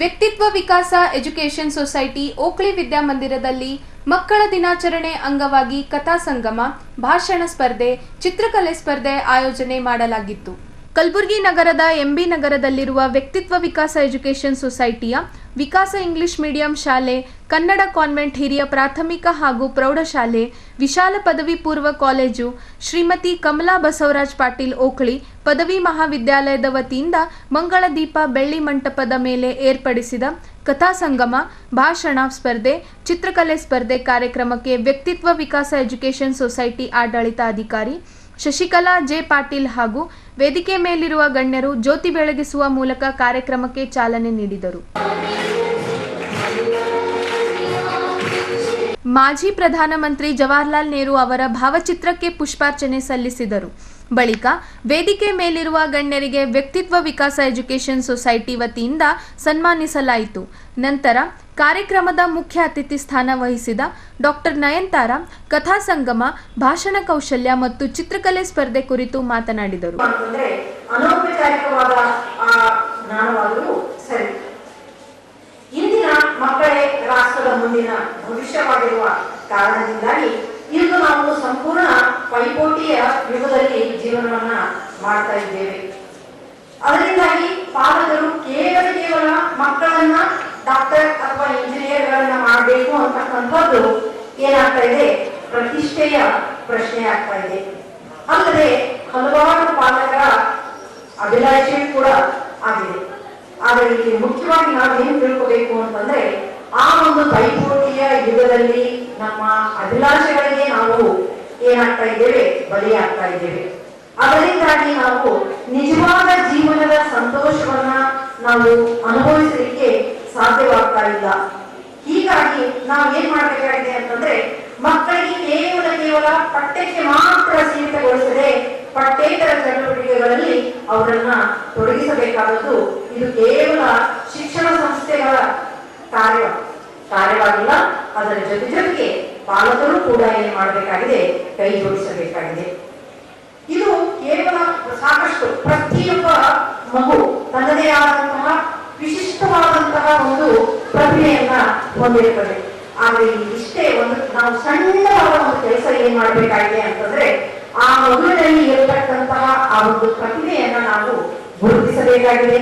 ವ್ಯಕ್ತಿತ್ವ ವಿಕಾಸ education society ಓಕ್ಲಿ ವಿದ್ಯಾಮಂದಿರದಲ್ಲಿ ಮಕ್ಕಳ ದಿನಾಚರಣೆ ಅಂಗವಾಗಿ ಕಥಾ ಸಂಗಮ, ಭಾಷಣ ಸ್ಪರ್ಧೆ, ಚಿತ್ರಕಲೆ ಸ್ಪರ್ಧೆ ಆಯೋಜನೆ ಮಾಡಲಾಗಿತ್ತು. ಕಲಬುರಗಿ ನಗರದ ಎಂಬಿ ನಗರದಲ್ಲಿರುವ ವ್ಯಕ್ತಿತ್ವ ವಿಕಾಸ ಎಜುಕೇಷನ್ ಸೊಸೈಟಿಯ ವಿಕಾಸ ಇಂಗ್ಲಿಷ್ ಮೀಡಿಯಂ ಶಾಲೆ, ಕನ್ನಡ ಕಾನ್ವೆಂಟ್ ಹಿರಿಯ ಪ್ರಾಥಮಿಕ ಹಾಗೂ ಪ್ರೌಢಶಾಲೆ, ವಿಶಾಲ ಪದವಿ ಪೂರ್ವ ಕಾಲೇಜು, ಶ್ರೀಮತಿ ಕಮಲಾ ಬಸವರಾಜ್ ಪಾಟೀಲ್ ಓಕ್ಲಿ ಪದವಿ ಮಹಾವಿದ್ಯಾಲಯದ ವತಿಯಿಂದ ಮಂಗಳದೀಪ ಬೆಳ್ಳಿ ಮಂಟಪದ ಮೇಲೆ ಏರ್ಪಡಿಸಿದ ಕಥಾ ಸಂಗಮ, ಭಾಷಣ ಸ್ಪರ್ಧೆ, ಚಿತ್ರಕಲೆ ಸ್ಪರ್ಧೆ ಕಾರ್ಯಕ್ರಮಕ್ಕೆ ವ್ಯಕ್ತಿತ್ವ ವಿಕಾಸ ಎಜುಕೇಷನ್ ಸೊಸೈಟಿ ಆಡಳಿತಾಧಿಕಾರಿ ಶಶಿಕಲಾ ಜೆ ಪಾಟೀಲ್ ಹಾಗೂ ವೇದಿಕೆ ಮೇಲಿರುವ ಗಣ್ಯರು ಜ್ಯೋತಿ ಬೆಳಗಿಸುವ ಮೂಲಕ ಕಾರ್ಯಕ್ರಮಕ್ಕೆ ಚಾಲನೆ ನೀಡಿದರು. ಮಾಜಿ ಪ್ರಧಾನಮಂತ್ರಿ ಜವಾಹರಲಾಲ್ ನೆಹರು ಅವರ ಭಾವಚಿತ್ರಕ್ಕೆ ಪುಷ್ಪಾರ್ಚನೆ ಸಲ್ಲಿಸಿದರು. ಬಳಿಕ ವೇದಿಕೆ ಮೇಲಿರುವ ಗಣ್ಯರಿಗೆ ವ್ಯಕ್ತಿತ್ವ ವಿಕಾಸ ಎಜುಕೇಷನ್ ಸೊಸೈಟಿ ವತಿಯಿಂದ ಸನ್ಮಾನಿಸಲಾಯಿತು. ನಂತರ ಕಾರ್ಯಕ್ರಮದ ಮುಖ್ಯ ಅತಿಥಿ ಸ್ಥಾನ ವಹಿಸಿದ ಡಾಕ್ಟರ್ ನಯನತಾರ ಕಥಾ ಸಂಗಮ, ಭಾಷಣ ಕೌಶಲ್ಯ ಮತ್ತು ಚಿತ್ರಕಲೆ ಸ್ಪರ್ಧೆ ಕುರಿತು ಮಾತನಾಡಿದರು. ಇಂದಿನ ಮಕ್ಕಳೇ ರಾಷ್ಟ್ರದ ಮುಂದಿನ ಭವಿಷ್ಯವಾಗಿರುವ ಕಾರಣದಿಂದಾಗಿ ಇಂದು ನಾವು ಸಂಪೂರ್ಣ ಪೈಪೋಟಿಯ ಯುಗದಲ್ಲಿ ಜೀವನವನ್ನ ಮಾಡ್ತಾ ಇದ್ದೇವೆ. ಅದರಿಂದಾಗಿ ಪಾಲಕರು ಕೇವಲ ಮಕ್ಕಳನ್ನ ಡಾಕ್ಟರ್ ಅಥವಾ ಇಂಜಿನಿಯರ್ಗಳನ್ನ ಮಾಡಬೇಕು ಅಂತಕ್ಕಂಥದ್ದು ಏನಾಗ್ತಾ ಇದೆ, ಪ್ರತಿಷ್ಠೆಯ ಪ್ರಶ್ನೆ ಆಗ್ತಾ ಇದೆ. ಅಲ್ಲದೆ ಹಲವಾರು ಪಾಲಕರ ಅಭಿಲಾಷೆ ಕೂಡ ಆಗಿದೆ. ಆದರೆ ಇಲ್ಲಿ ಮುಖ್ಯವಾಗಿ ನಾವು ಏನ್ ತಿಳ್ಕೋಬೇಕು ಅಂತಂದ್ರೆ, ಆ ಒಂದು ಪೈಪೋಟಿಯ ಯುಗದಲ್ಲಿ ನಮ್ಮ ಅಭಿಲಾಷೆಗಳಿಗೆ ನಾವು ಏನಾಗ್ತಾ ಇದ್ದೇವೆ, ಬಲಿಯಾಗ್ತಾ ಇದ್ದೇವೆ. ಅದರಿಂದಾಗಿ ನಾವು ನಿಜವಾದ ಜೀವನದ ಸಂತೋಷವನ್ನ ನಾವು ಅನುಭವಿಸಲಿಕ್ಕೆ ಸಾಧ್ಯವಾಗ್ತಾ ಇಲ್ಲ. ಹೀಗಾಗಿ ನಾವು ಏನ್ ಮಾಡ್ಬೇಕಾಗಿದೆ ಅಂತಂದ್ರೆ, ಮಕ್ಕಳಿಗೆ ಕೇವಲ ಪಠ್ಯಕ್ಕೆ ಮಾತ್ರ ಸೀಮಿತಗೊಳಿಸದೆ ಪಠ್ಯೇತರ ಚಟುವಟಿಕೆಗಳಲ್ಲಿ ಅವರನ್ನ ತೊಡಗಿಸಬೇಕಾದದ್ದು ಇದು ಕೇವಲ ಶಿಕ್ಷಣ ಸಂಸ್ಥೆಗಳ ಕಾರ್ಯವಾಗಿಲ್ಲ. ಅದರ ಜೊತೆಗೆ ಪಾಲಕರು ಕೂಡ ಏನ್ ಮಾಡಬೇಕಾಗಿದೆ, ಕೈ ಜೋಡಿಸಬೇಕಾಗಿದೆ. ಇದು ಕೇವಲ ಸಾಕಷ್ಟು ಪ್ರತಿಯೊಬ್ಬ ಮಗು ತನ್ನದೇ ಆದಂತಹ ವಿಶಿಷ್ಟವಾದಂತಹ ಒಂದು ಪ್ರತಿಭೆಯನ್ನ ಹೊಂದಿರುತ್ತದೆ. ಆದ್ರೆ ಇಷ್ಟೇ ಒಂದು ನಾವು ಸಣ್ಣವಾದ ಒಂದು ಕೆಲಸ ಏನ್ ಮಾಡ್ಬೇಕಾಗಿದೆ ಅಂತಂದ್ರೆ, ಆ ಮಗುವಿನಲ್ಲಿ ಇರತಕ್ಕಂತಹ ಆ ಒಂದು ಪ್ರತಿಭೆಯನ್ನ ನಾವು ಗುರುತಿಸಬೇಕಾಗಿದೆ,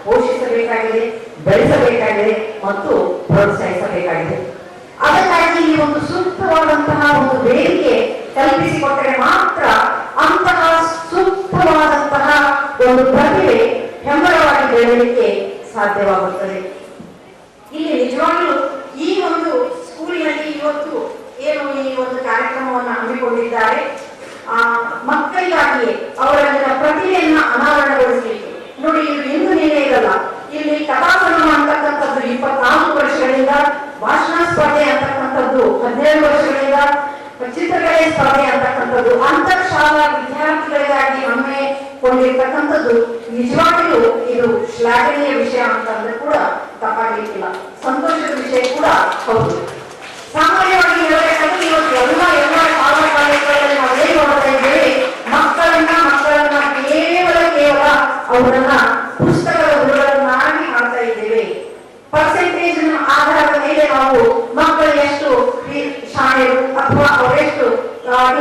ಪೋಷಿಸಬೇಕಾಗಿದೆ, ಬೆಳೆಸಬೇಕಾಗಿದೆ ಮತ್ತು ಪ್ರೋತ್ಸಾಹಿಸಬೇಕಾಗಿದೆ. ಅದಕ್ಕಾಗಿ ಈ ಒಂದು ಸೂಕ್ತವಾದಂತಹ ಒಂದು ವೇದಿಕೆ ಕಲ್ಪಿಸಿಕೊಟ್ಟರೆ ಮಾತ್ರ ಅಂತಹ ಸೂಕ್ತವಾದಂತಹ ಒಂದು ಪ್ರತಿಭೆ ಹೆಮ್ಮರವಾಗಿ ಬೆಳೆಯಲಿಕ್ಕೆ ಸಾಧ್ಯವಾಗುತ್ತದೆ. ಇಲ್ಲಿ ನಿಜವಾಗ್ಲೂ ಈ ಒಂದು ಸ್ಕೂಲಿನಲ್ಲಿ ಇವತ್ತು ಏನು ಈ ಒಂದು ಕಾರ್ಯಕ್ರಮವನ್ನು ಹಮ್ಮಿಕೊಂಡಿದ್ದಾರೆ, ಮಕ್ಕಳಿಗಾಗಿಯೇ ಅವರಲ್ಲಿನ ಪ್ರತಿಭೆಯನ್ನ ಅನಾವರಣಗೊಳಿಸಲಿಕ್ಕೆ. ನೋಡಿ, ಇದು ಇಂದು ನೀನೇ ಇರಲ್ಲ. ಇಲ್ಲಿ ಕಥಾಸಂಗಮ ಅಂತಕ್ಕಂಥದ್ದು 24 ವರ್ಷಗಳಿಂದ, ಭಾಷಣ ಸ್ಪರ್ಧೆ ಅಂತಕ್ಕಂಥದ್ದು 17 ವರ್ಷಗಳಿಂದ, ಚಿತ್ರಕಲೆ ಸ್ಪರ್ಧೆ ಅಂತಕ್ಕಂಥದ್ದು ಅಂತರ್ಶಾಲಾ ವಿದ್ಯಾರ್ಥಿಗಳಿಗಾಗಿ ಹಮ್ಮಿಕೊಂಡಿರ್ತಕ್ಕಂಥದ್ದು ನಿಜವಾಗಿಯೂ ಇದು ಶ್ಲಾಘನೀಯ ವಿಷಯ ಅಂತಂದ್ರೆ ಕೂಡ ತಪ್ಪಾಗಲಿಕ್ಕಿಲ್ಲ, ಸಂತೋಷದ ವಿಷಯ ಕೂಡ ಹೌದು. ಸಾಮಾನ್ಯವಾಗಿ ಹೇಳಬೇಕಾದ್ರೆ ಇವತ್ತು ಎಲ್ಲ ಶಾಲಾ ಕಾಲೇಜುಗಳಲ್ಲಿ ನಾವು ಏನ್ ನೋಡ್ತಾ ಇದ್ದೇವೆ, ಮಕ್ಕಳನ್ನ ಕೇವಲ ಅವರನ್ನ ಪುಸ್ತಕದ ಗುರುಗಳನ್ನಾಗಿ ಮಾಡ್ತಾ ಇದ್ದೇವೆ. ಪರ್ಸೆಂಟೇಜ್ ಆಧಾರದ ಮೇಲೆ ನಾವು ಮಕ್ಕಳು ಎಷ್ಟು ಶಾಲೆರು ಅಥವಾ ಅವರೆಷ್ಟು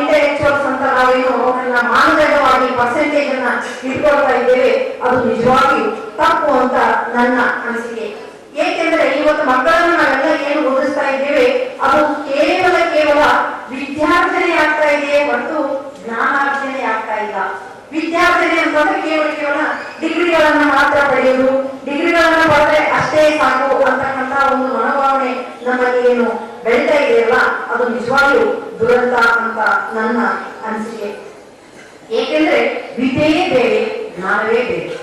ಇಂಟೆಲೆಕ್ಚುವಲ್ಸ್ ಅಂತ ನಾವೇನು ಅವರನ್ನ ಮಾನದಂಡವಾಗಿ ಪರ್ಸೆಂಟೇಜ್ ಅನ್ನ ಇಟ್ಕೊಳ್ತಾ ಇದ್ದೇವೆ. ಅದು ನಿಜವಾಗಿಯೂ ತಪ್ಪು ಅಂತ ನನ್ನ ಅನಿಸಿಕೆ. ಏಕೆಂದ್ರೆ ಇವತ್ತು ಮಕ್ಕಳನ್ನು ನಾವೆಲ್ಲ ಏನು ಓದಿಸ್ತಾ ಇದ್ದೇವೆ, ಅದು ಕೇವಲ ವಿದ್ಯಾರ್ಜನೆ ಆಗ್ತಾ ಇದೆ ಹೊರತು ಜ್ಞಾನಾರ್ಜನೆ ಆಗ್ತಾ ಇಲ್ಲ. ವಿದ್ಯಾರ್ಜನೆ ಅಂತಂದ್ರೆ ಕೇವಲ ಡಿಗ್ರಿಗಳನ್ನ ಮಾತ್ರ ಪಡೆಯುವುದು, ಡಿಗ್ರಿಗಳನ್ನ ಪಡೆದ್ರೆ ಅಷ್ಟೇ ಸಾಕು ಅಂತಕ್ಕಂಥ ಒಂದು ಮನೋಭಾವನೆ ನಮ್ಮಲ್ಲಿ ಏನು ಬೆಳೀತಾ ಇದೆಯಲ್ಲ, ಅದು ನಿಜವಾಗಿಯೂ ದುರಂತ ಅಂತ ನನ್ನ ಅನಿಸಿಕೆ. ಏಕೆಂದ್ರೆ ವಿದ್ಯೆಯೇ ಬೇರೆ, ಜ್ಞಾನವೇ ಬೇರೆ.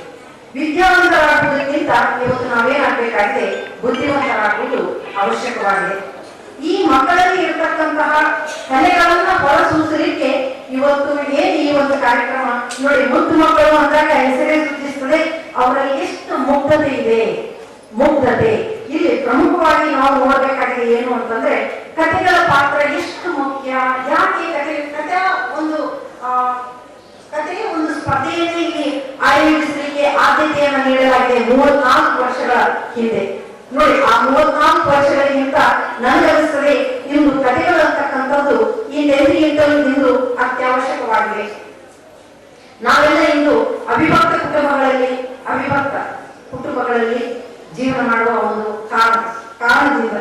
ವಿದ್ಯಾವಂತರಾಗುವುದಕ್ಕಿಂತ ಇವತ್ತು ನಾವೇನಾಗಬೇಕಾಗಿದೆ, ಬುದ್ಧಿವಂತರಾಗುವುದು ಅವಶ್ಯಕವಾಗಿದೆ. ಈ ಮಕ್ಕಳಲ್ಲಿ ಇರತಕ್ಕಂತಹ ಕಲೆಗಳನ್ನ ಹೊರಸೂಸಲಿಕ್ಕೆ ಇವತ್ತು ಈ ಒಂದು ಕಾರ್ಯಕ್ರಮ ನೋಡಿ, ಮುದ್ದು ಮಕ್ಕಳು ಅಂದಾಗ ಹೆಸರೇ ಸೂಚಿಸುತ್ತದೆ ಅವರಲ್ಲಿ ಎಷ್ಟು ಮುಗ್ಧತೆ ಇದೆ. ಇಲ್ಲಿ ಪ್ರಮುಖವಾಗಿ ನಾವು ನೋಡಬೇಕಾಗಿದೆ ಏನು ಅಂತಂದ್ರೆ, ಕಥೆಗಳ ಪಾತ್ರ ಎಷ್ಟು ಮುಖ್ಯ, ಯಾಕೆ ಕಥೆಯ ಒಂದು ಸ್ಪರ್ಧೆಯಲ್ಲಿ ಇಲ್ಲಿ ಆಯೋಜಿಸಲಿಕ್ಕೆ ಕಲಿಕೆಗೆ ಆದ್ಯತೆಯನ್ನು ನೀಡಲಾಗಿದೆ 34 ವರ್ಷಗಳ ಹಿಂದೆ. ನೋಡಿ, ಆ 34 ವರ್ಷಗಳಿಗಿಂತ ನನಗನಿಸ್ತದೆ ಇಂದು ಕಥೆಗಳು ಅಂತಕ್ಕಂಥದ್ದು ಈ ನೆಲೆಯಿಂದಲೂ ಇಂದು ಅತ್ಯವಶ್ಯಕವಾಗಿದೆ. ನಾವೆಲ್ಲ ಇಂದು ಅವಿಭಕ್ತ ಕುಟುಂಬಗಳಲ್ಲಿ ಜೀವನ ಮಾಡುವ ಒಂದು ಕಾರಣದಿಂದ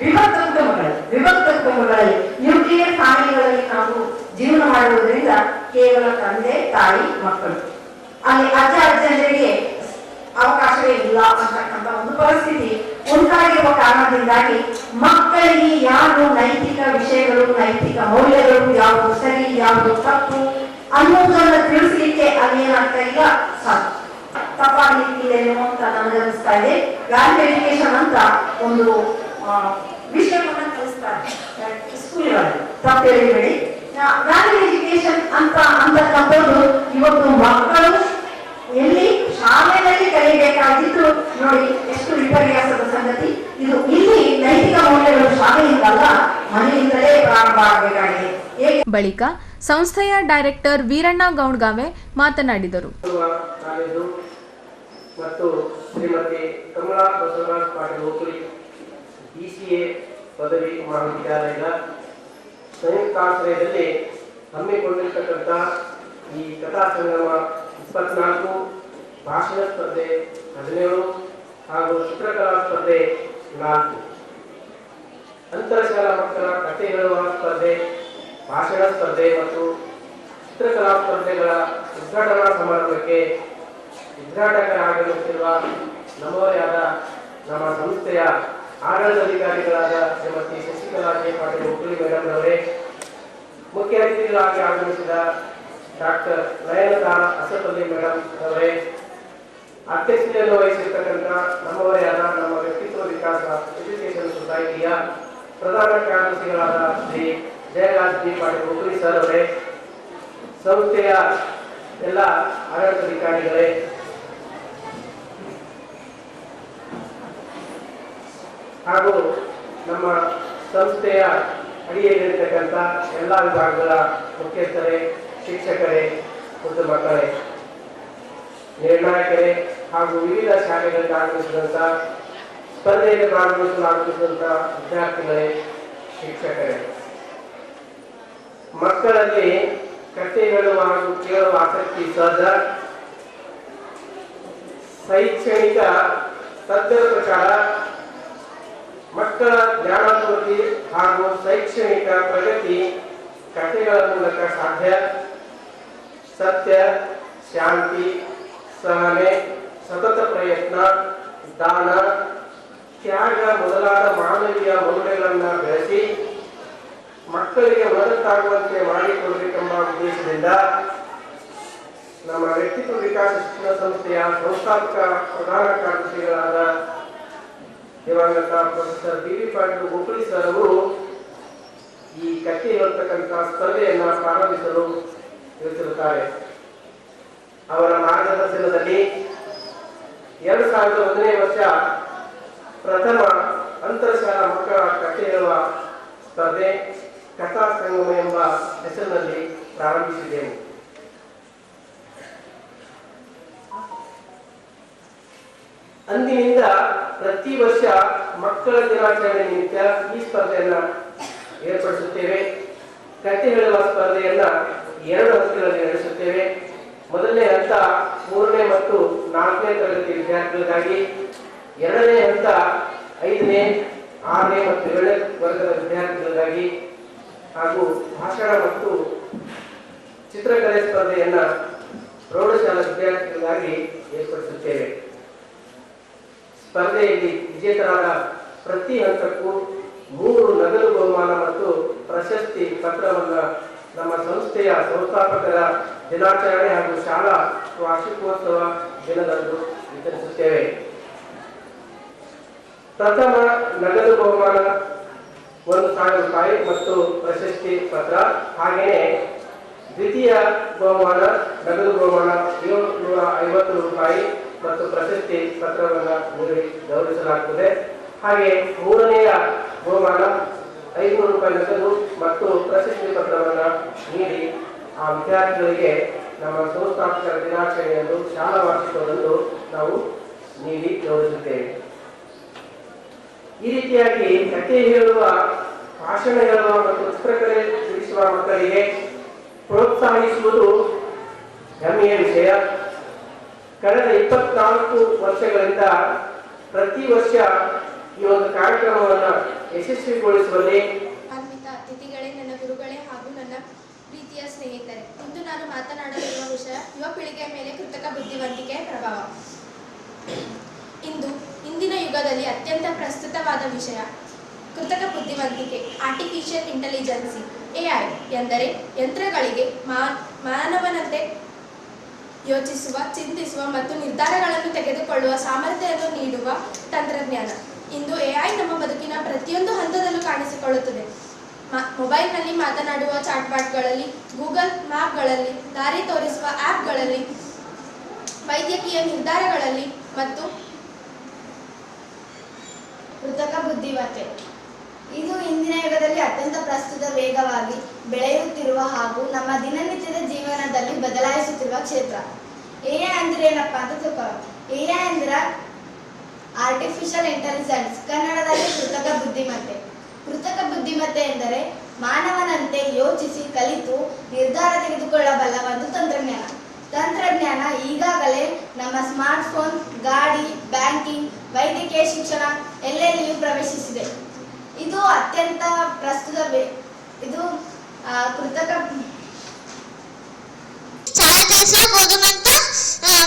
ವಿಭಕ್ತ ಕುಟುಂಬಗಳಲ್ಲಿ ನ್ಯೂಕ್ಲಿಯರ್ ಫ್ಯಾಮಿಲಿಗಳಲ್ಲಿ ನಾವು ಜೀವನ ಮಾಡುವುದರಿಂದ ಕೇವಲ ತಂದೆ ತಾಯಿ ಮಕ್ಕಳು, ಅಲ್ಲಿ ಅಜ್ಜಂದಿರಿಗೆ ಅವಕಾಶವೇ ಇಲ್ಲ ಅಂತಕ್ಕಂಥ ಒಂದು ಪರಿಸ್ಥಿತಿ ಉಂಟಾಗಿರುವ ಕಾರಣದಿಂದಾಗಿ ಮಕ್ಕಳಿಗೆ ಯಾರು ನೈತಿಕ ವಿಷಯಗಳು, ನೈತಿಕ ಮೌಲ್ಯಗಳು, ಯಾವುದು ಸರಿ ಯಾವುದು ತಪ್ಪು ಅನ್ನುವುದನ್ನು ತಿಳಿಸಲಿಕ್ಕೆ ಅಲ್ಲಿ ಏನಾಗ್ತಾ ಇಲ್ಲ, ತಪ್ಪಾಗಲಿಕ್ಕಿಲ್ಲೇನೋ ಅಂತ ನನಗನ್ನಿಸ್ತಾ ಇದೆ. ವ್ಯಾಲ್ಯೂ ಎಜುಕೇಶನ್ ಅಂತ ಒಂದು ವಿಷಯವನ್ನು ಕಲಿಸ್ತಾರೆ ಸ್ಕೂಲ್ಗಳಲ್ಲಿ, ತಪ್ಪೇಳಿ. ವ್ಯಾಲ್ಯೂ ಎಜುಕೇಶನ್ ಅಂತಕ್ಕಂಥದ್ದು ಇವತ್ತು ಮಕ್ಕಳು ಎಲ್ಲಿ ಶಾಲೆಯಲ್ಲಿ ಕಲಿಬೇಕಾಗಿದ್ದು ನೋಡಿ ಎಷ್ಟು ವಿಪರ್ಯಾಸದ ಸಂಗತಿ ಇದು. ಇಲ್ಲಿ ನೈತಿಕ ಮೌಲ್ಯಗಳು ಶಾಲೆಯಿಂದಲ್ಲ ಮನೆಯಿಂದಲೇ ಪ್ರಾರಂಭ ಆಗಬೇಕಾಗಿದೆ. ಬಳಿಕ ಸಂಸ್ಥೆಯ ಡೈರೆಕ್ಟರ್ ವೀರಣ್ಣ ಗೌಡ್ಗಾವೆ ಮಾತನಾಡಿದರು. ಮತ್ತು ಶ್ರೀಮತಿ ಕಮಲಾ ಬಸವರಾಜ್ ಪಾಟೀಲ್ ಓಕುಳಿ BCA ಪದವಿ ಮಹಾವಿದ್ಯಾಲಯದ ಸಂಯುಕ್ತಾಶ್ರಯದಲ್ಲಿ ಹಮ್ಮಿಕೊಂಡಿರ್ತಕ್ಕಂಥ ಈ ಕಥಾ ಸಂಗಮ 24, ಭಾಷಣ ಸ್ಪರ್ಧೆ 17 ಹಾಗೂ ಚಿತ್ರಕಲಾ ಸ್ಪರ್ಧೆ 4, ಅಂತರಶಾಲಾ ಮಕ್ಕಳ ಕಥೆ ಹೇಳುವ ಸ್ಪರ್ಧೆ, ಭಾಷಣ ಸ್ಪರ್ಧೆ ಮತ್ತು ಚಿತ್ರಕಲಾ ಸ್ಪರ್ಧೆಗಳ ಉದ್ಘಾಟನಾ ಸಮಾರಂಭಕ್ಕೆ ಉದ್ಘಾಟಕರಾಗಿರುತ್ತಿರುವ ನಮ್ಮವರೇ ಆದ ನಮ್ಮ ಸಂಸ್ಥೆಯ ಆಡಳಿತಾಧಿಕಾರಿಗಳಾದ ಶ್ರೀಮತಿ ಶಶಿಕಲಾ ಜೆ ಪಾಟೀಲ್ ಓಕುಳಿ ಮೇಡಮ್ ಅವರೇ, ಮುಖ್ಯ ಅತಿಥಿಗಳಾಗಿ ಆಗಮಿಸಿದ ಡಾಕ್ಟರ್ ನಯನತಾರ ಅಸಫಲ್ಲಿ ಮೇಡಮ್ ಅವರೇ, ಅಧ್ಯಕ್ಷತೆಯನ್ನು ವಹಿಸಿರ್ತಕ್ಕಂಥ ನಮ್ಮವರೇ ಆದ ನಮ್ಮ ವ್ಯಕ್ತಿತ್ವ ವಿಕಾಸ ಎಜುಕೇಶನ್ ಸೊಸೈಟಿಯ ಪ್ರಧಾನ ಕಾರ್ಯದರ್ಶಿಗಳಾದ ಶ್ರೀ ಜಯರಾಜ್ ಜಿ ಪಾಟೀಲ್ ಓಕುಳಿ ಸರ್ ಅವರೇ, ಸಂಸ್ಥೆಯ ಎಲ್ಲ ಆಡಳಿತಾಧಿಕಾರಿಗಳೇ ಹಾಗೂ ನಮ್ಮ ಸಂಸ್ಥೆಯ ಅಡಿಯಲ್ಲಿರತಕ್ಕಂಥ ಎಲ್ಲ ವಿಭಾಗಗಳ ಮುಖ್ಯಸ್ಥರೇ, ಶಿಕ್ಷಕರೇ ಮತ್ತು ಮಕ್ಕಳೇ, ನಿರ್ಣಾಯಕರೇ ಹಾಗೂ ವಿವಿಧ ಶಾಲೆಗಳಿಗೆ ಆಗಮಿಸಿದಂಥ ಸ್ಪರ್ಧೆಯಲ್ಲಿ ಭಾಗವಹಿಸಲಾಗುತ್ತಿದ್ದಂಥ ವಿದ್ಯಾರ್ಥಿಗಳೇ, ಶಿಕ್ಷಕರೇ, ಮಕ್ಕಳಲ್ಲಿ ಕಥೆ ಹೇಳುವ ಹಾಗೂ ಕೇಳುವ ಆಸಕ್ತಿ ಸಹಜ. ಶೈಕ್ಷಣಿಕ ತಜ್ಞರ ಪ್ರಕಾರ ಮಕ್ಕಳ ಜ್ಞಾನಾಭಿವೃದ್ಧಿ ಹಾಗೂ ಶೈಕ್ಷಣಿಕ ಪ್ರಗತಿ ಕಥೆಗಳ ಮೂಲಕ ಸಾಧ್ಯ. ಸತ್ಯ, ಶಾಂತಿ, ಸಹನೆ, ಸತತ ಪ್ರಯತ್ನ, ದಾನ, ತ್ಯಾಗ ಮೊದಲಾದ ಮಾನವೀಯ ಮೌಲ್ಯಗಳನ್ನು ಬೆಳೆಸಿ ಮಕ್ಕಳಿಗೆ ಮನಸ್ಸಾಗುವಂತೆ ಮಾಡಿಕೊಡಬೇಕೆಂಬ ಉದ್ದೇಶದಿಂದ ನಮ್ಮ ವ್ಯಕ್ತಿತ್ವ ವಿಕಾಸ ಶಿಕ್ಷಣ ಸಂಸ್ಥೆಯ ಸಂಸ್ಥಾಪಕ ಪ್ರಧಾನ ಕಾರ್ಯದರ್ಶಿಗಳಾದ ದಿವಂಗತ ಪ್ರೊಫೆಸರ್ BV ಪಾಟೀಲ್ ಓಕುಳಿ ಸರ್ ಅವರು ಈ ಕಥೆ ಹೇಳತಕ್ಕಂಥ ಸ್ಪರ್ಧೆಯನ್ನು ಪ್ರಾರಂಭಿಸಲು ತಿಳಿಸಿರುತ್ತಾರೆ. ಅವರ ಮಾರ್ಗದರ್ಶನದಲ್ಲಿ 2001ನೇ ವರ್ಷ ಪ್ರಥಮ ಅಂತರಶಾಲಾ ಮಕ್ಕಳ ಕಥೆ ಹೇಳುವ ಸ್ಪರ್ಧೆ ಕಥಾ ಸಂಗಮ ಎಂಬ ಹೆಸರಿನಲ್ಲಿ ಪ್ರಾರಂಭಿಸಿದೆವು. ಅಂದಿನಿಂದ ಪ್ರತಿ ವರ್ಷ ಮಕ್ಕಳ ದಿನಾಚರಣೆ ನಿಮಿತ್ತ ಈ ಸ್ಪರ್ಧೆಯನ್ನ ಏರ್ಪಡಿಸುತ್ತೇವೆ. ಕಥೆ ಹೇಳುವ ಸ್ಪರ್ಧೆಯನ್ನ 2 ಹಂತಗಳಲ್ಲಿ ನಡೆಸುತ್ತೇವೆ. ಮೊದಲನೇ ಹಂತ 3ನೇ ಮತ್ತು 4ನೇ ತರಗತಿ ವಿದ್ಯಾರ್ಥಿಗಳಿಗಾಗಿ, 2ನೇ ಹಂತ 5ನೇ, 6ನೇ ಮತ್ತು 7ನೇ ವರ್ಗದ ವಿದ್ಯಾರ್ಥಿಗಳಿಗಾಗಿ ಹಾಗೂ ಭಾಷಣ ಮತ್ತು ಚಿತ್ರಕಲೆ ಸ್ಪರ್ಧೆಯನ್ನ ಪ್ರೌಢಶಾಲಾ ವಿದ್ಯಾರ್ಥಿಗಳಿಗಾಗಿ ಏರ್ಪಡಿಸುತ್ತೇವೆ. ಸ್ಪರ್ಧೆಯಲ್ಲಿ ವಿಜೇತರಾದ ಪ್ರತಿ ಹಂತಕ್ಕೂ 3 ನಗದು ಬಹುಮಾನ ಮತ್ತು ಪ್ರಶಸ್ತಿ ಪತ್ರವನ್ನು ನಮ್ಮ ಸಂಸ್ಥೆಯ ಸಂಸ್ಥಾಪಕರ ದಿನಾಚರಣೆ ಹಾಗೂ ಶಾಲಾ ವಾರ್ಷಿಕೋತ್ಸವ ದಿನದಂದು ವಿತರಿಸುತ್ತೇವೆ. ಪ್ರಥಮ ನಗದು ಬಹುಮಾನ 1,000 ರೂಪಾಯಿ ಮತ್ತು ಪ್ರಶಸ್ತಿ ಪತ್ರ. ಹಾಗೆಯೇ ದ್ವಿತೀಯ ಬಹುಮಾನ ನಗದು ಬಹುಮಾನ 750 ರೂಪಾಯಿ ಮತ್ತು ಪ್ರಶಸ್ತಿ ಪತ್ರವನ್ನು ನೀಡಿ ಗೌರವಿಸಲಾಗುತ್ತದೆ. ಹಾಗೆ 3ನೇಯ ಬಹುಮಾನ 500 ರೂಪಾಯಿ ನಗದು ಮತ್ತು ಪ್ರಶಸ್ತಿ ಪತ್ರವನ್ನು ನೀಡಿ ಆ ವಿದ್ಯಾರ್ಥಿಗಳಿಗೆ ನಮ್ಮ ಸಂಸ್ಥಾಪಕರ ದಿನಾಚರಣೆಯನ್ನು ಶಾಲಾ ವಾರ್ಷಿಕವನ್ನು ನಾವು ನೀಡಿ ಗೌರವಿಸುತ್ತೇವೆ. ಈ ರೀತಿಯಾಗಿ ಕಥೆ ಹೇಳುವ, ಭಾಷಣ ಹೇಳುವ ಮತ್ತು ಚಿತ್ರಕಲೆ ಬಿಡಿಸುವ ಮಕ್ಕಳಿಗೆ ಪ್ರೋತ್ಸಾಹಿಸುವುದು ಹೆಮ್ಮೆಯ ವಿಷಯ. ಕಳೆದ 24 ವರ್ಷಗಳಿಂದ ಪ್ರತಿ ವರ್ಷ ಈ ಒಂದು ಕಾರ್ಯಕ್ರಮವನ್ನು ಯಶಸ್ವಿಗೊಳಿಸುವಲ್ಲಿ ಆತ್ಮಿಕ ಅತಿಥಿಗಳೇ, ನನ್ನ ಗುರುಗಳೇ ಹಾಗೂ ನನ್ನ ಪ್ರೀತಿಯ ಸ್ನೇಹಿತರೆ, ಇಂದು ನಾನು ಮಾತನಾಡಲಿರುವ ವಿಷಯ ಯುವ ಪೀಳಿಗೆಯ ಮೇಲೆ ಕೃತಕ ಬುದ್ಧಿವಂತಿಕೆಯ ಪ್ರಭಾವ. ಇಂದಿನ ಯುಗದಲ್ಲಿ ಅತ್ಯಂತ ಪ್ರಸ್ತುತವಾದ ವಿಷಯ ಕೃತಕ ಬುದ್ಧಿವಂತಿಕೆ, ಆರ್ಟಿಫಿಷಿಯಲ್ ಇಂಟೆಲಿಜೆನ್ಸಿ, AI ಎಂದರೆ ಯಂತ್ರಗಳಿಗೆ ಮಾನವನಂತೆ ಯೋಚಿಸುವ, ಚಿಂತಿಸುವ ಮತ್ತು ನಿರ್ಧಾರಗಳನ್ನು ತೆಗೆದುಕೊಳ್ಳುವ ಸಾಮರ್ಥ್ಯವನ್ನು ನೀಡುವ ತಂತ್ರಜ್ಞಾನ. ಇಂದು AI ನಮ್ಮ ಬದುಕಿನ ಪ್ರತಿಯೊಂದು ಹಂತದಲ್ಲೂ ಕಾಣಿಸಿಕೊಳ್ಳುತ್ತದೆ. ಮೊಬೈಲ್ನಲ್ಲಿ ಮಾತನಾಡುವ ಚಾಟ್ಬಾಟ್ಗಳಲ್ಲಿ, ಗೂಗಲ್ ಮ್ಯಾಪ್ಗಳಲ್ಲಿ, ದಾರಿ ತೋರಿಸುವ ಆ್ಯಪ್ಗಳಲ್ಲಿ, ವೈದ್ಯಕೀಯ ನಿರ್ಧಾರಗಳಲ್ಲಿ ಮತ್ತು ಕೃತಕ ಬುದ್ಧಿಮತ್ತೆ ಇದು ಇಂದಿನ ಯುಗದಲ್ಲಿ ಅತ್ಯಂತ ಪ್ರಸ್ತುತ, ವೇಗವಾಗಿ ಬೆಳೆಯುತ್ತಿರುವ ಹಾಗೂ ನಮ್ಮ ದಿನನಿತ್ಯದ ಜೀವನದಲ್ಲಿ ಬದಲಾಯಿಸುತ್ತಿರುವ ಕ್ಷೇತ್ರ. AI ಅಂದ್ರೆ ಏನಪ್ಪ ಅಂತ ತಿಳ್ಕೊಳ್ಳೋಣ. AI ಅಂದ್ರೆ ಆರ್ಟಿಫಿಷಿಯಲ್ ಇಂಟೆಲಿಜೆನ್ಸ್, ಕನ್ನಡದಲ್ಲಿ ಕೃತಕ ಬುದ್ಧಿಮತ್ತೆ. ಕೃತಕ ಬುದ್ಧಿಮತ್ತೆ ಎಂದರೆ ಮಾನವನಂತೆ ಯೋಚಿಸಿ ಕಲಿತು ನಿರ್ಧಾರ ತೆಗೆದುಕೊಳ್ಳಬಲ್ಲ ಒಂದು ತಂತ್ರಜ್ಞಾನ ಈಗಾಗಲೇ ನಮ್ಮ ಸ್ಮಾರ್ಟ್ಫೋನ್, ಗಾಡಿ, ಬ್ಯಾಂಕಿಂಗ್, ವೈದ್ಯಕೀಯ ಶಿಕ್ಷಣ ಎಲ್ಲೆಲ್ಲಿಯೂ ಪ್ರವೇಶಿಸಿದೆ. ಇದು ಅತ್ಯಂತ ಪ್ರಸ್ತುತ. ಇದು ಕೃತಕ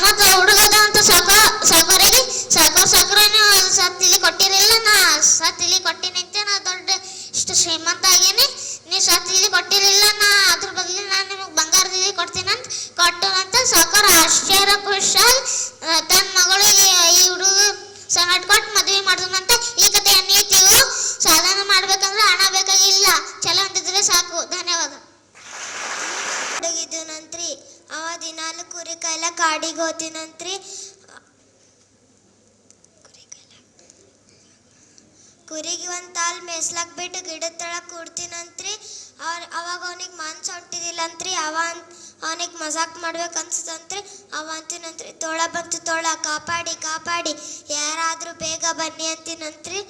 ಮತ್ತು ಹುಡುಗದ ಅಂತ ಸಾಕೋರಿಗೆ ಸಾಕೋರನ್ನ ಸತ್ತಿಲಿ ಕೊಟ್ಟಿರಲಿಲ್ಲ. ನಾ ಸತ್ತಿಲಿ ಕೊಟ್ಟಿನಂತೆ ನಾ ದೊಡ್ಡ ಇಷ್ಟು ಶ್ರೀಮಂತ ಆಗೇನೆ. ನೀವು ಸತ್ತಿಲಿ ಕೊಟ್ಟಿರಲಿಲ್ಲ, ನಾ ಅದ್ರ ಬದಲು ನಾನು ನಿಮಗೆ ಬಂಗಾರದಲ್ಲಿ ಕೊಡ್ತೀನಂತ ಕೊಟ್ಟನಂತ ಸಾಕೋರ ಆಶ್ಚರ್ಯ ಖುಷಾಲ್ ತನ್ನ ಮಗಳಿಗೆ ಈ ಹುಡುಗ ಸಂಗಟ ಕೊಟ್ಟು ಮದುವೆ ಮಾಡಿದಂತ. ಈ ಕಥೆಯ ನೀತಿಯು ಸಾಧನೆ ಮಾಡ್ಬೇಕಂದ್ರೆ ಹಣ ಬೇಕಾಗಿಲ್ಲ, ಚಲೋ ಅಂತಿದ್ರೆ ಸಾಕು. ಧನ್ಯವಾದ. ನಂತ್ರಿ ಅವ ದಿನಾಲು ಕುರಿ ಕಾಯ್ಲ ಕಾಡಿಗೆ ಹೋತಿನಂತ್ರಿ. ಕುರಿಗೆ ಒಂದು ತಾಲ್ ಮೇಯ್ಸ್ಲಾಕ್ ಬಿಟ್ಟು ಗಿಡದ ತಳಕ್ ಕೂಡ್ತೀನಂತ್ರಿ. ಅವಾಗ ಅವನಿಗೆ ಮನ್ಸು ಹೊಂಟಿದಿಲ್ಲಂತ್ರಿ. ಅವನಿಗೆ ಮಜಾಕ್ ಮಾಡ್ಬೇಕು ಅನ್ಸತಂತ್ರಿ. ಅವ ಅಂತೀನಂತ್ರಿ, ತೋಳ ಬಂತು ತೋಳ, ಕಾಪಾಡಿ ಕಾಪಾಡಿ, ಯಾರಾದರೂ ಬೇಗ ಬನ್ನಿ ಅಂತೀನಂತ್ರಿ.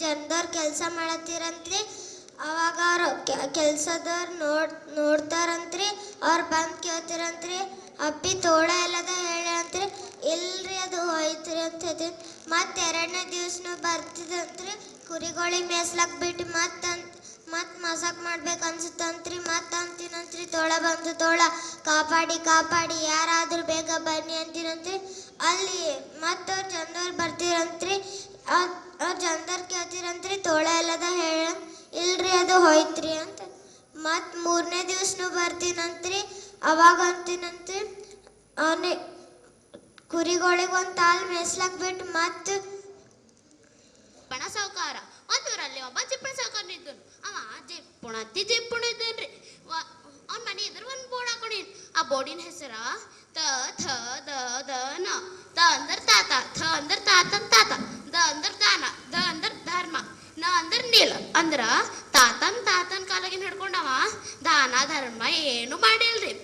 ಜನದವ್ರು ಕೆಲಸ ಮಾಡತ್ತೀರಂತ್ರಿ. ಅವಾಗ ಅವ್ರು ಕೆಲ್ಸದವ್ರು ನೋಡ್ತಾರಂತ್ರಿ. ಅವ್ರು ಬಂದು ಕೇಳ್ತಿರಂತ್ರಿ, ಅಪ್ಪಿ ತೋಳ ಎಲ್ಲದ ಹೇಳಂತ್ರಿ. ಇಲ್ರಿ ಅದು ಹೋಯ್ತ್ರಿ ಅಂತ ಹೇಳ್ತೀನಿ. ಮತ್ತೆ 2ನೇ ದಿವ್ಸನೂ ಬರ್ತಿದಂತ್ರಿ. ಕುರಿಗಳಿಗೆ ಮೇಯ್ಸ್ಲಾಕ್ ಬಿಟ್ಟು ಮತ್ತೆ ಮಸಾಕ್ ಮಾಡ್ಬೇಕು ಅನ್ಸುತ್ತಂತ್ರಿ. ಮತ್ತೆ ಅಂತೀನಂತ್ರಿ, ತೋಳ ಬಂದು ತೋಳ, ಕಾಪಾಡಿ ಕಾಪಾಡಿ, ಯಾರಾದರೂ ಬೇಗ ಬನ್ನಿ ಅಂತೀನಂತ್ರಿ. ಅಲ್ಲಿ ಮತ್ತವ್ರು ಜನದವ್ರು ಬರ್ತೀರಂತ್ರಿ. ಅವ್ರು ಜನದವ್ರು ಕೇಳ್ತಿರಂತ್ರಿ, ತೋಳ ಎಲ್ಲದ ಹೇಳ. ಇಲ್ರಿ ಅದು ಹೋಯ್ತ್ರಿ ಅಂತ. ಮತ್ತು 3ನೇ ದಿವ್ಸನೂ ಬರ್ತೀನಂತ್ರಿ. ಅವಾಗ ಅಂತೀನಂತ್ರಿ, ಅವನೇ ಕುರಿಗಳಿಗೆ ಒಂದು ತಾಲ್ ಮೇಯ್ಸ್ಲಾಕ್ ಬಿಟ್ಟು ಮತ್ತೆ ಬಣ ಸಾವುಕಾರ ಒಂದೂರಲ್ಲಿ ಒಬ್ಬ ಜಿಪ್ಪಣ ಸಾವುಕಾರ ಇದ್ದನು. ಅವ ಜಿಪ್ಪುಣ ಇದ್ದೇನ್ರಿ. ಅವ್ನ ಮನೆ ಎದುರು ಒಂದು ಬೋರ್ಡ್ ಹಾಕೊಂಡಿನ್. ಆ ಬೋರ್ಡಿನ ಹೆಸರ ತ ಥ ದ ದ ನ. ತ ಅಂದ್ರ ತಾತ, ಥ ಅಂದ್ರ ತಾತನ್ ತಾತ, ದ ಅಂದ್ರ ದಾನ, ದ ಅಂದ್ರ ಧರ್ಮ, ನ ಅಂದ್ರ ನೀಲ. ಅಂದ್ರ ತಾತನ್ ಕಾಲಾಗಿನ ಹಿಡ್ಕೊಂಡವ ದಾನ ಧರ್ಮ ಏನು ಮಾಡಿಲ್ರಿ.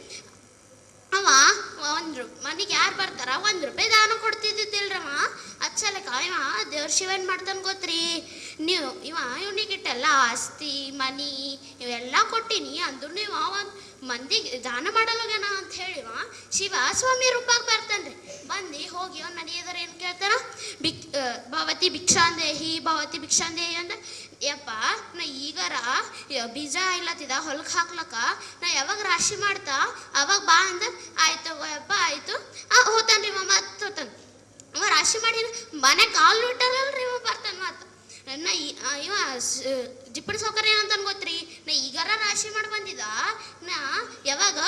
ಅವ ಮನೆಗೆ ಯಾರು ಬರ್ತಾರ ₹1 ದಾನ ಕೊಡ್ತಿದ್ದಿಲ್ರವ. ಅಚ್ಚಲಕ ಇವ ದೇವ್ರ ಶಿವನ್ ಮಾಡ್ತಾನೆ ಗೊತ್ತ್ರಿ. ಇವನಿಗಿಟ್ಟೆಲ್ಲ ಆಸ್ತಿ ಮನಿ ಇವೆಲ್ಲ ಕೊಟ್ಟಿನಿ. ಅಂದ್ರೂ ಇವ ಒಂದು ಮಂದಿಗೆ ದಾನ ಮಾಡಲ್ಲೋಗ್ಯಾನ ಅಂತ ಹೇಳಿವ ಶಿವ ಸ್ವಾಮಿ ರೂಪಾಗಿ ಬರ್ತಾನ್ರಿ. ಬಂದು ಹೋಗಿ ಅವ್ನ ಮನೆ ಎದುರು ಏನು ಕೇಳ್ತಾರ, ಭವತಿ ಭಿಕ್ಷಾಂದೇಹಿ ಭವತಿ ಭಿಕ್ಷಾಂದೇಹಿ ಅಂದ್ರೆ, ಯಪ್ಪ ನಾ ಈಗಾರ ಬೀಜ ಇಲ್ಲತ್ತಿದ ಹೊಲಕ್ಕೆ ಹಾಕ್ಲಕ್ಕ ನಾ ಯಾವಾಗ ರಾಶಿ ಮಾಡ್ತಾ ಅವಾಗ ಬಾ ಅಂದ. ಆಯ್ತು ಯಪ್ಪ ಆಯ್ತು ಹೋತಾನ್ರಿ. ಇವ ಮತ್ತೆ ಹೋತಾನ. ಅವ ರಾಶಿ ಮಾಡಿ ಮನೆ ಕಾಲು ಇಟ್ಟಲ್ರಿ ಇವ ಬರ್ತಾನ. ಮತ್ತು ನಾ ಇವ ಜಿಪ್ಪಣ ಸೌಕರ್ಯ ಏನಂತಾನೆ ಗೊತ್ತ್ರಿ, ನಾ ಈಗಾರ ರಾಶಿ ಮಾಡಿ ಬಂದಿದ್ದ, ನಾ ಯಾವಾಗ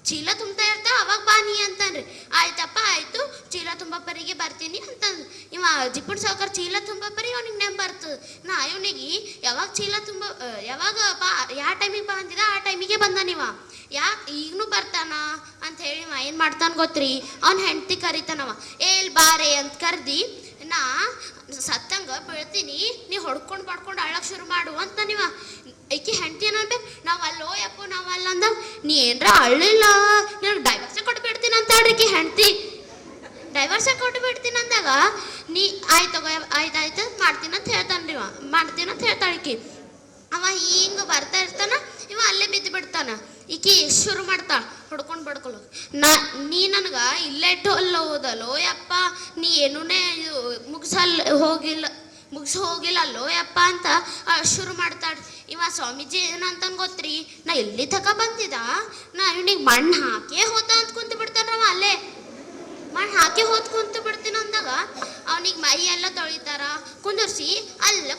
ಚೀಲ ತುಂಬ್ತಾ ಇರ್ತಾ ಅವಾಗ ಬಾ ನೀ ಅಂತನ್ರಿ. ಆಯ್ತಪ್ಪ ಆಯ್ತು ಚೀಲ ತುಂಬಪ್ಪರಿಗೆ ಬರ್ತೀನಿ ಅಂತಂದು. ಇವ ಜಿಪ್ಪಣ ಸಾವುಕಾರ ಚೀಲ ತುಂಬಪ್ಪರಿ ಅವನಿಗೆ ನೆಂಬ ಬರ್ತದೆ. ನಾ ಇವನಿಗೆ ಯಾವಾಗ ಚೀಲ ಯಾವಾಗ ಬಾ ಯಾವ ಟೈಮಿಗೆ ಬಾ ಅಂತಿದ್ದ ಆ ಟೈಮಿಗೆ ಬಂದಾನಿವ. ಯಾಕೆ ಈಗನೂ ಬರ್ತಾನ ಅಂತ ಹೇಳಿ ಏನು ಮಾಡ್ತಾನೆ ಗೊತ್ತ್ರಿ, ಅವ್ನ ಹೆಂಡತಿ ಕರಿತಾನವ. ಏಲ್ ಬಾರೆ ಅಂತ ಕರ್ದಿ ನಾ ಸತ್ತಂಗ ಬೀಳ್ತೀನಿ, ನೀ ಹೊಡ್ಕೊಂಡು ಬಡ್ಕೊಂಡು ಅಳ್ಳಕ್ಕೆ ಶುರು ಮಾಡು ಅಂತ ನೀವ ಈಕಿ ಹೆಂಡ್ತಿ ಏನ್ಬೇಕು, ನಾವು ಅಲ್ಲೋ ಯಪ್ಪೋ ನಾವು ಅಲ್ಲ ಅಂದ, ನೀ ಏನ್ರ ಅಳ್ಳಿಲ್ಲ ನಿನಗೆ ಡೈವರ್ಸೇ ಕೊಟ್ಟು ಬಿಡ್ತೀನಿ ಅಂತ ಹೇಳ್ರಿ ಈಕಿ ಹೆಂಡ್ತಿ. ಡೈವರ್ಸೇ ಕೊಟ್ಟು ಬಿಡ್ತೀನಿ ಅಂದಾಗ ನೀ ಆಯ್ತು ಆಯ್ತು ಮಾಡ್ತೀನಿ ಅಂತ ಹೇಳ್ತಾನೆ ಇವ, ಮಾಡ್ತೀನಿ ಅಂತ ಹೇಳ್ತಾಳೆ ಈಕಿ. ಅವ ಹಿಂಗೆ ಬರ್ತಾ ಇರ್ತಾನ, ಇವ ಅಲ್ಲೇ ಬಿದ್ದು ಬಿಡ್ತಾನ. ಈಕಿ ಶುರು ಮಾಡ್ತಾಳ ಹೊಡ್ಕೊಂಡು ಬಡ್ಕೊಳ್ಳೋ, ನೀ ನನಗೆ ಇಲ್ಲೇ ಇಟ್ಟು ಹೋದಲ್ಲೋ ಯಪ್ಪ, ನೀ ಏನೂನೇ ಮುಗಿಸಿ ಹೋಗಿಲ್ಲ ಅಲ್ಲೋ ಯಪ್ಪ ಅಂತ ಶುರು ಮಾಡ್ತಾಳೆ. ಇವ ಸ್ವಾಮೀಜಿ ಏನಂತನ್ ಗೊತ್ತ್ರಿ, ನಾ ಎಲ್ಲಿ ತಕ ಬಂದಿದ್ದ, ನಾ ಇವನಿಗೆ ಮಣ್ಣು ಹಾಕೇ ಹೋದ ಅಂತ ಕುಂತು ಬಿಡ್ತಾನವ, ಅಲ್ಲೇ ಮಣ್ಣು ಹಾಕಿ ಹೋದ್ ಕುಂತು ಬಿಡ್ತೀನಿ ಅಂದಾಗ ಅವನಿಗೆ ಮೈ ಎಲ್ಲ ತೊಳಿತಾರ, ಕುಂದರ್ಸಿ ಅಲ್ಲೇ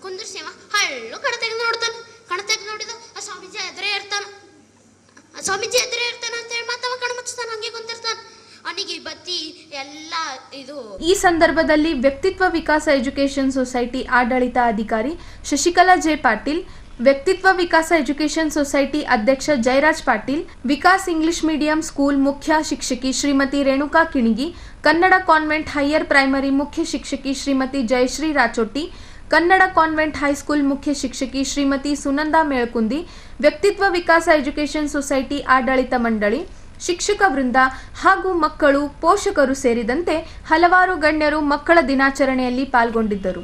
ಕುಂದರ್ಸಿ ಅವ ಹಳ್ಳು ಕಣ ತೆಗೆದು ನೋಡಿದ ಆ ಸ್ವಾಮೀಜಿ ಎದುರೇ ಇರ್ತಾನ ಅಂತ ಹೇಳಿ ಮಾತವ ಕಣ ಮುಚ್ತಾನ, ಹಂಗೆ ಕುಂತಿರ್ತಾನ. ಅವನಿಗೆ ಬತ್ತಿ ಎಲ್ಲ ಇದು. ಈ ಸಂದರ್ಭದಲ್ಲಿ ವ್ಯಕ್ತಿತ್ವ ವಿಕಾಸ ಎಜುಕೇಷನ್ ಸೊಸೈಟಿ ಆಡಳಿತ ಅಧಿಕಾರಿ ಶಶಿಕಲಾ ಜೆ ಪಾಟೀಲ್, ವ್ಯಕ್ತಿತ್ವ ವಿಕಾಸ ಎಜುಕೇಷನ್ ಸೊಸೈಟಿ ಅಧ್ಯಕ್ಷ Jayaraj Patil, Vikas English medium school ಮುಖ್ಯ ಶಿಕ್ಷಕಿ Shrimati Renuka Kinigi, Kannada convent higher primary ಮುಖ್ಯ ಶಿಕ್ಷಕಿ ಶ್ರೀಮತಿ ಜಯಶ್ರೀ ರಾಚೋಟಿ, ಕನ್ನಡ ಕಾನ್ವೆಂಟ್ ಹೈಸ್ಕೂಲ್ ಮುಖ್ಯ ಶಿಕ್ಷಕಿ ಶ್ರೀಮತಿ ಸುನಂದಾ ಮೇಳ್ಕುಂದಿ, ವ್ಯಕ್ತಿತ್ವ ವಿಕಾಸ ಎಜುಕೇಷನ್ ಸೊಸೈಟಿ ಆಡಳಿತ ಮಂಡಳಿ, ಶಿಕ್ಷಕ ವೃಂದ ಹಾಗೂ ಮಕ್ಕಳು, ಪೋಷಕರು ಸೇರಿದಂತೆ ಹಲವಾರು ಗಣ್ಯರು ಮಕ್ಕಳ ದಿನಾಚರಣೆಯಲ್ಲಿ ಪಾಲ್ಗೊಂಡಿದ್ದರು.